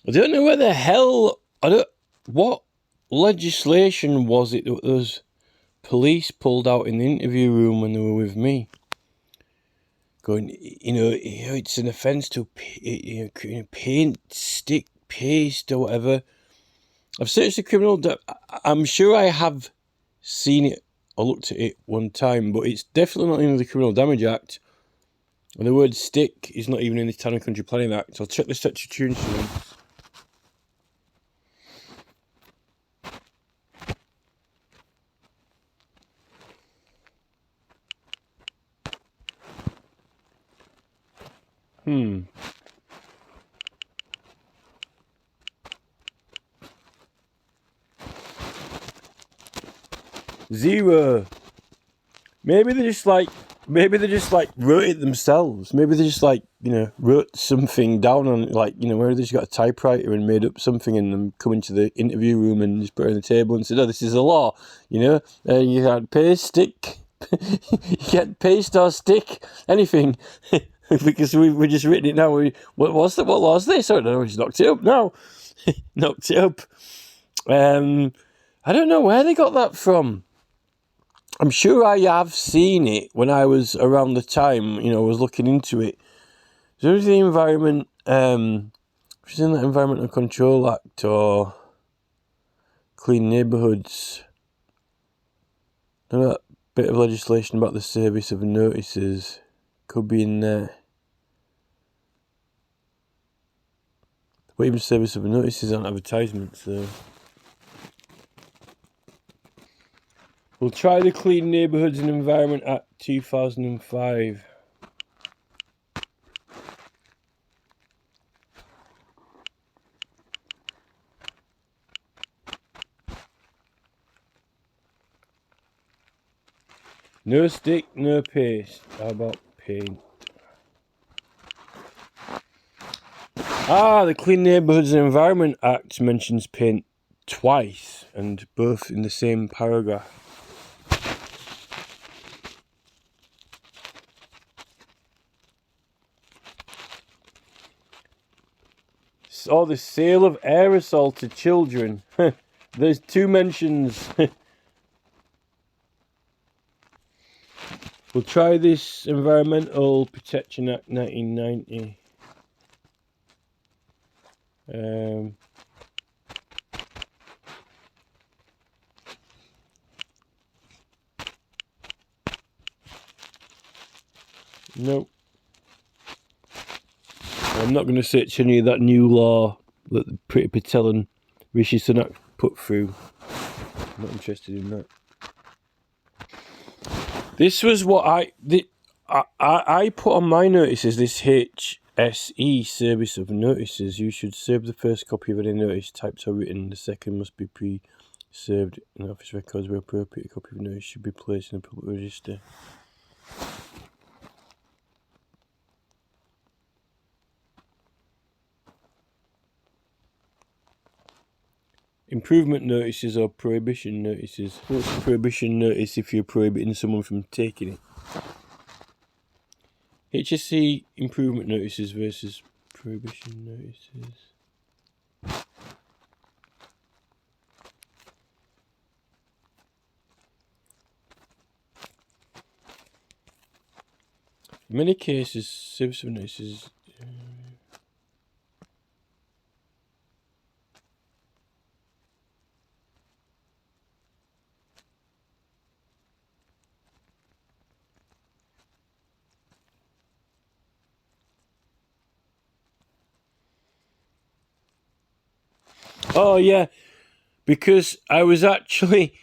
I don't know where the hell... What legislation was it that those police pulled out in the interview room when they were with me? Going, it's an offence to paint, stick, paste, or whatever. I've searched the criminal... I'm sure I have seen it or looked at it one time, but it's definitely not in the Criminal Damage Act. And the word stick is not even in the Town and Country Planning Act. I'll check the statutory instruments. Zero. Maybe they just wrote it themselves. Maybe they just wrote something down on where they just got a typewriter and made up something and then come into the interview room and just put it on the table and said, "Oh, this is a law." You can't paste, stick. You can't paste or stick anything because we've just written it now. What law is this? I don't know. We just knocked it up now. Knocked it up. I don't know where they got that from. I'm sure I have seen it when I was around the time, I was looking into it. So was the environment, was in that Environmental Control Act or Clean Neighbourhoods. That bit of legislation about the service of notices could be in there. But even service of notices aren't advertisements, so... We'll try the Clean Neighbourhoods and Environment Act 2005. No stick, no paste. How about paint? The Clean Neighbourhoods and Environment Act mentions paint twice, and both in the same paragraph. Oh, the sale of aerosol to children. There's two mentions. We'll try this Environmental Protection Act 1990. Nope. I'm not going to search any of that new law that Priti Patel and Rishi Sunak put through. I'm not interested in that. This was what I put on my notices, this HSE, Service of Notices. You should serve the first copy of any notice, typed or written. The second must be pre-served in office records where appropriate. A copy of notice should be placed in the public register. Improvement notices or prohibition notices. What's a prohibition notice if you're prohibiting someone from taking it? HSE improvement notices versus prohibition notices. In many cases, service of notices... Oh yeah, because I was actually,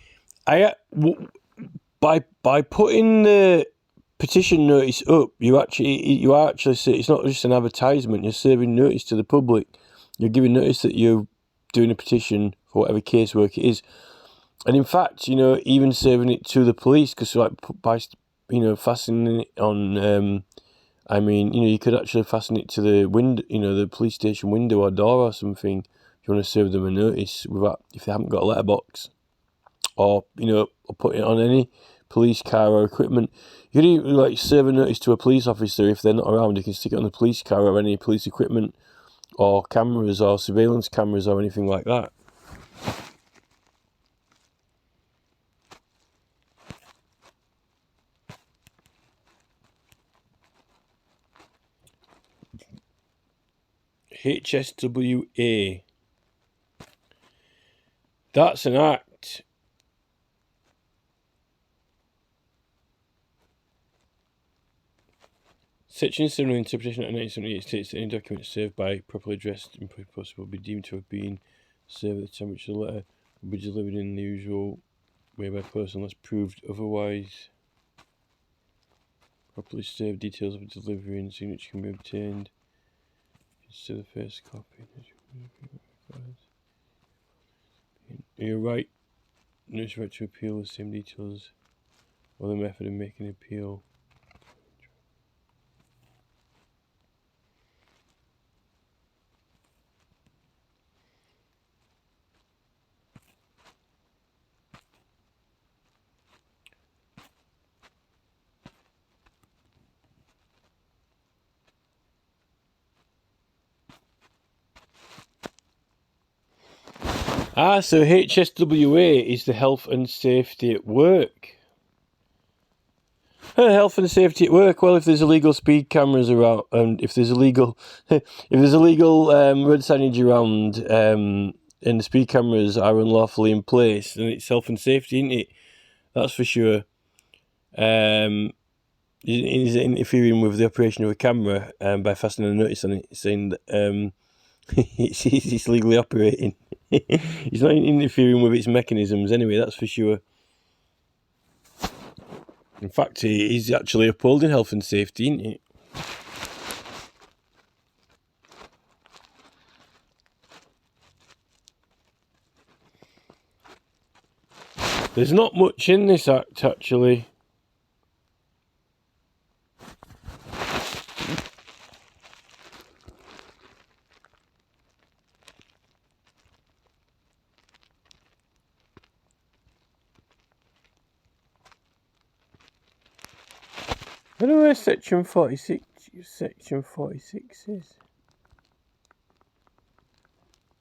by putting the petition notice up, you are actually it's not just an advertisement. You're serving notice to the public. You're giving notice that you're doing a petition for whatever casework it is, and in fact, even serving it to the police, because by fastening it on. You could actually fasten it to the window, the police station window or door or something. If you want to serve them a notice if they haven't got a letterbox, or or put it on any police car or equipment. You can even serve a notice to a police officer if they're not around. You can stick it on the police car or any police equipment, or cameras or surveillance cameras or anything like that. HSWA. That's an act. Section 7 of Interpretation Act 1978 states that any document served by properly addressed and post will be deemed to have been served at the time which the letter will be delivered in the usual way by post unless proved otherwise. Properly served details of delivery and signature can be obtained. Instead of the first copy. You're right. No right to appeal the same details or the method of making an appeal. So HSWA is the health and safety at work. Health and safety at work. Well, if there's illegal speed cameras around, and if there's illegal, road signage around, and the speed cameras are unlawfully in place, then it's health and safety, isn't it? That's for sure. He's interfering with the operation of a camera by fastening a notice on it saying that it's legally operating. He's not interfering with its mechanisms anyway, that's for sure. In fact, he's actually upholding health and safety, isn't he? There's not much in this act, actually. I don't know where section 46 is.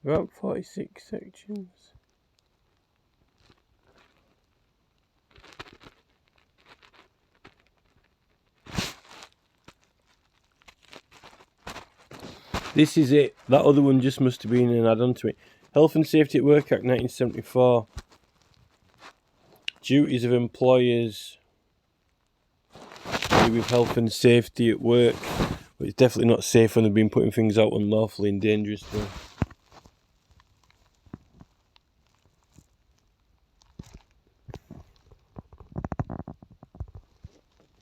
About 46 sections. This is it. That other one just must have been an add-on to it. Health and Safety at Work Act 1974. Duties of employers with health and safety at work. But it's definitely not safe when they've been putting things out unlawfully and dangerously.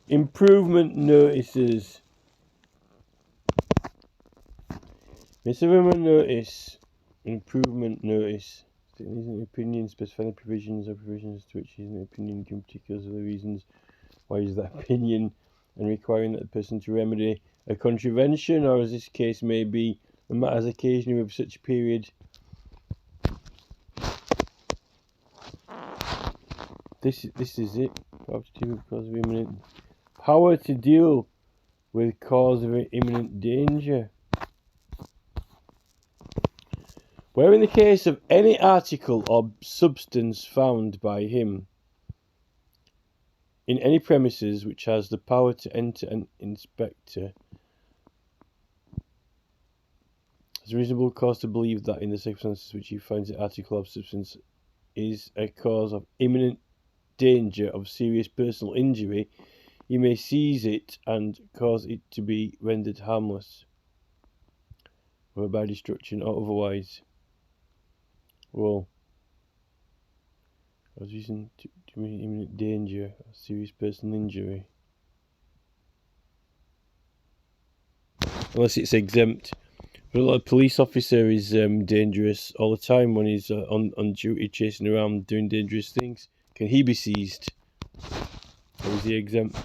Improvement notices. Missive notice. Improvement notice. Stating an opinion, specifying the provisions or provisions to which an opinion given particulars of the reasons why is that opinion, and requiring that the person to remedy a contravention, or as this case may be, the matters occasionally with such a period. This is it. Power to deal with cause of imminent danger. Where in the case of any article or substance found by him in any premises which has the power to enter an inspector has reasonable cause to believe that in the circumstances which he finds the article or substance is a cause of imminent danger of serious personal injury, he may seize it and cause it to be rendered harmless, whether by destruction or otherwise. Well, as reason to imminent danger of serious personal injury. Unless it's exempt. But a lot of police officer is dangerous all the time when he's on duty, chasing around doing dangerous things. Can he be seized? Or is he exempt?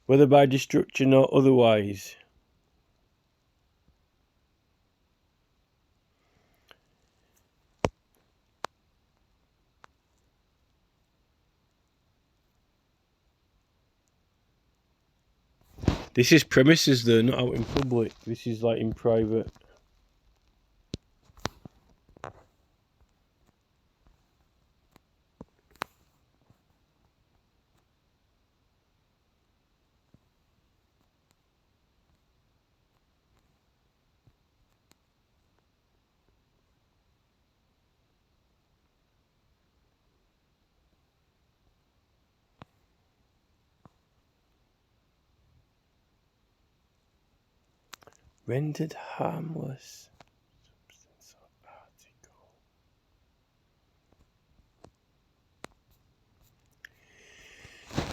Whether by destruction or otherwise. This is premises though, not out in public. This is like in private. Rendered harmless. Substance or article.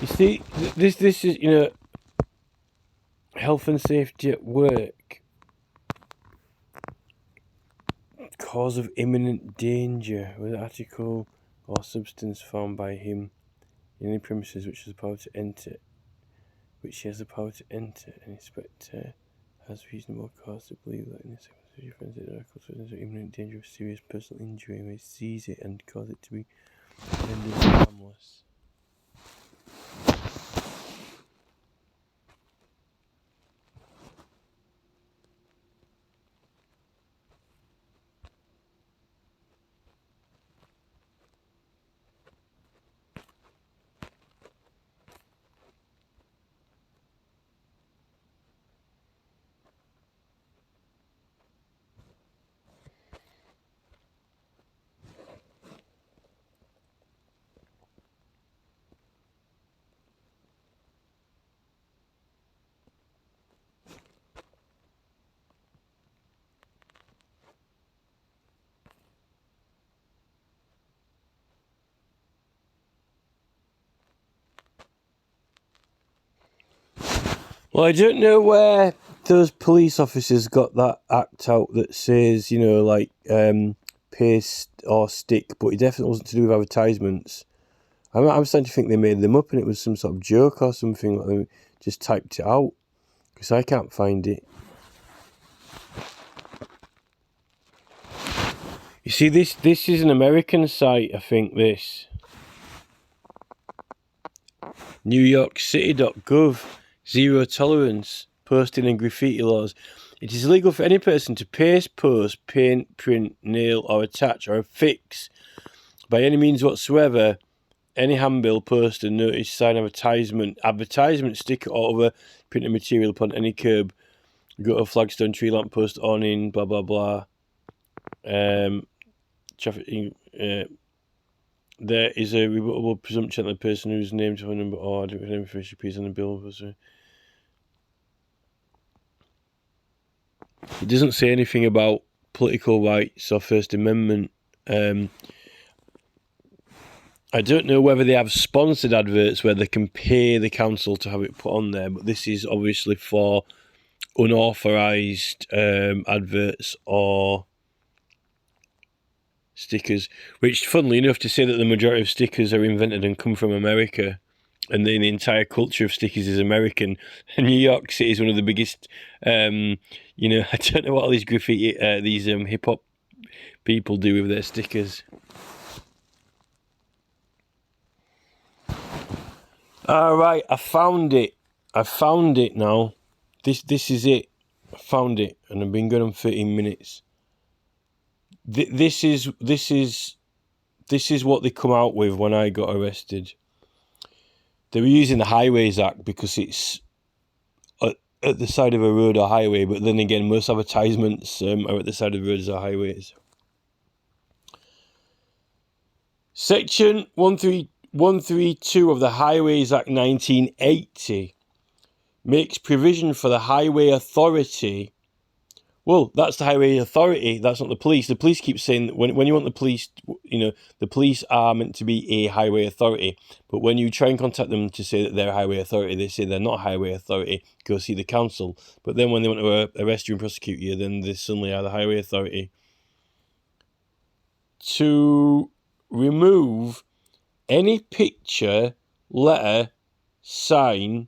You see, this is, you know, health and safety at work. Cause of imminent danger with article or substance found by him in any premises which has the power to enter, which he has the power to enter. An inspector has reasonable cause to believe that in this circumstance, imminent danger of serious personal injury may seize it and cause it to be rendered harmless. Well, I don't know where those police officers got that act out that says, you know, like paste or stick, but it definitely wasn't to do with advertisements. I'm starting to think they made them up and it was some sort of joke or something, like they just typed it out, because I can't find it. You see, this is an American site, I think, this. NewYorkCity.gov. Zero tolerance, posting and graffiti laws. It is illegal for any person to paste, post, paint, print, nail, or attach, or affix, by any means whatsoever, any handbill, poster, notice, sign, advertisement, sticker, or other printed material upon any curb, gutter, flagstone, tree, lamp post, awning, blah blah blah. Traffic. There is a rebuttable presumption that the person whose name, phone number, or identification information appears on the bill was. It doesn't say anything about political rights or First Amendment. I don't know whether they have sponsored adverts where they can pay the council to have it put on there, but this is obviously for unauthorised adverts or stickers, which, funnily enough, to say that the majority of stickers are invented and come from America, and then the entire culture of stickers is American. And New York City is one of the biggest, you know, I don't know what all these graffiti, these hip-hop people do with their stickers. All right, I found it now. This is it. I found it, and I've been going on 13 minutes. This is what they come out with when I got arrested. They were using the Highways Act because it's at the side of a road or highway, but then again, most advertisements are at the side of roads or highways. Section 132 of the Highways Act 1980 makes provision for the Highway Authority. Well, that's the Highway Authority, that's not the police. The police keep saying that when you want the police, you know, the police are meant to be a highway authority. But when you try and contact them to say that they're a highway authority, they say they're not a highway authority, go see the council. But then when they want to arrest you and prosecute you, then they suddenly are the highway authority. To remove any picture, letter, sign,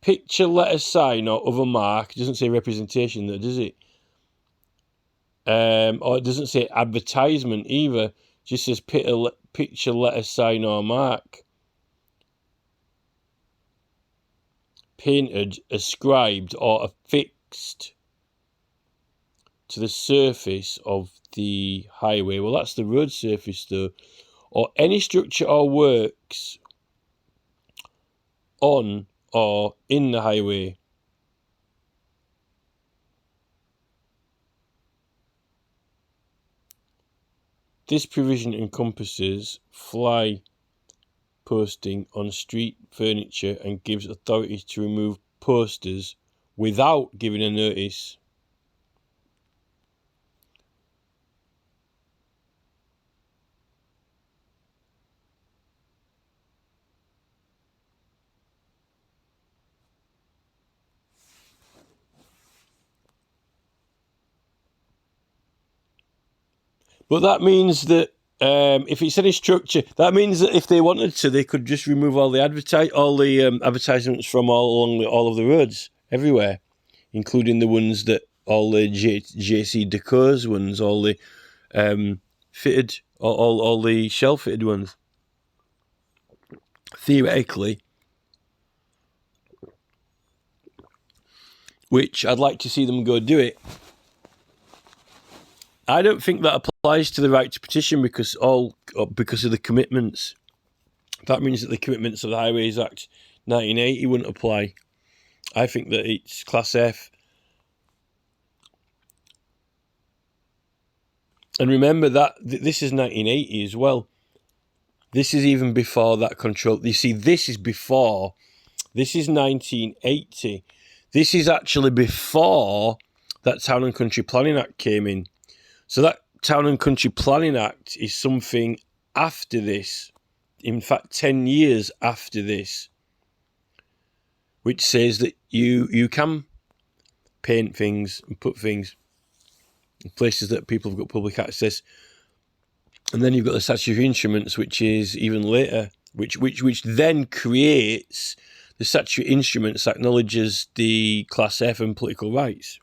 or other mark. It doesn't say representation there, does it? Or it doesn't say advertisement either. It just says picture, letter, sign, or mark. painted, ascribed, or affixed to the surface of the highway. Well, that's the road surface, though. Or any structure or works on or in the highway. This provision encompasses fly posting on street furniture and gives authority to remove posters without giving a notice. But that means that if it's any structure, that means that if they wanted to, they could just remove all the advertisements from all of the roads everywhere, including the ones that all the JC Decors ones, all the fitted, all the shell fitted ones. Theoretically, which I'd like to see them go do it. I don't think that applies to the right to petition because of the commitments. That means that the commitments of the Highways Act 1980 wouldn't apply. I think that it's Class F. And remember that this is 1980 as well. This is even before that control. You see, this is before. This is 1980. This is actually before that Town and Country Planning Act came in. So that Town and Country Planning Act is something after this. In fact, 10 years after this. Which says that you can paint things and put things in places that people have got public access. And then you've got the statutory instruments, which is even later, which then creates the statutory instruments that acknowledges the Class F and political rights.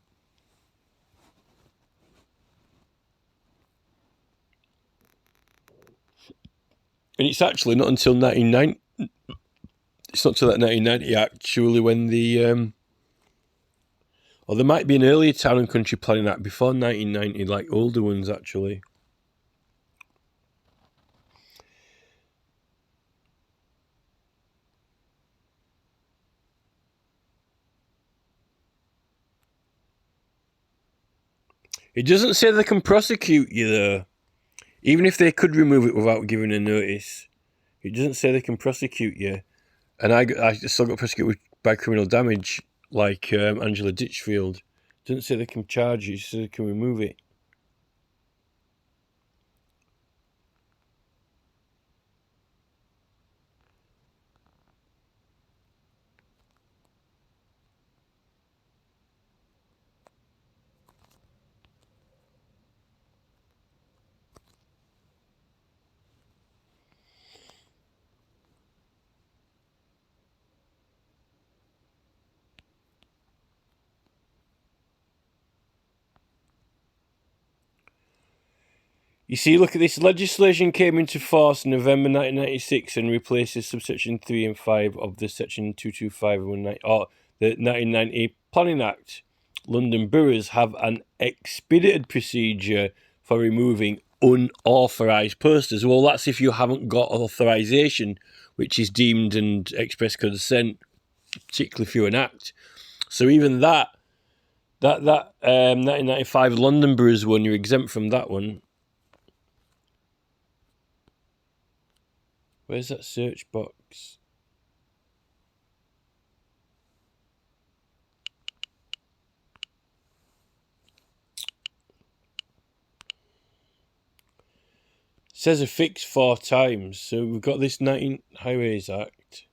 And it's actually not until 1990. It's not until that 1990 Act, surely, when the or there might be an earlier Town and Country Planning Act before 1990, like older ones actually. It doesn't say they can prosecute you, though. Even if they could remove it without giving a notice, it doesn't say they can prosecute you. And I still got prosecuted by criminal damage, like Angela Ditchfield. It doesn't say they can charge you, it says they can remove it. You see, look at this. Legislation came into force in November 1996 and replaces subsection 3 and 5 of the section 225 or the 1990 Planning Act. London boroughs have an expedited procedure for removing unauthorised posters. Well, that's if you haven't got authorisation, which is deemed and express consent, particularly through an act. So even that 1995 London boroughs one, you're exempt from that one. Where's that search box? It says affix 4 times. So we've got this 19 Highways Act.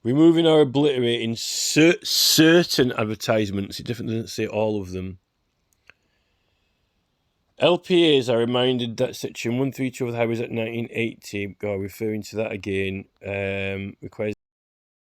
Removing or obliterating certain advertisements. It definitely doesn't say all of them. LPAs are reminded that Section 132 of the Highways Act 1980, referring to that again, requires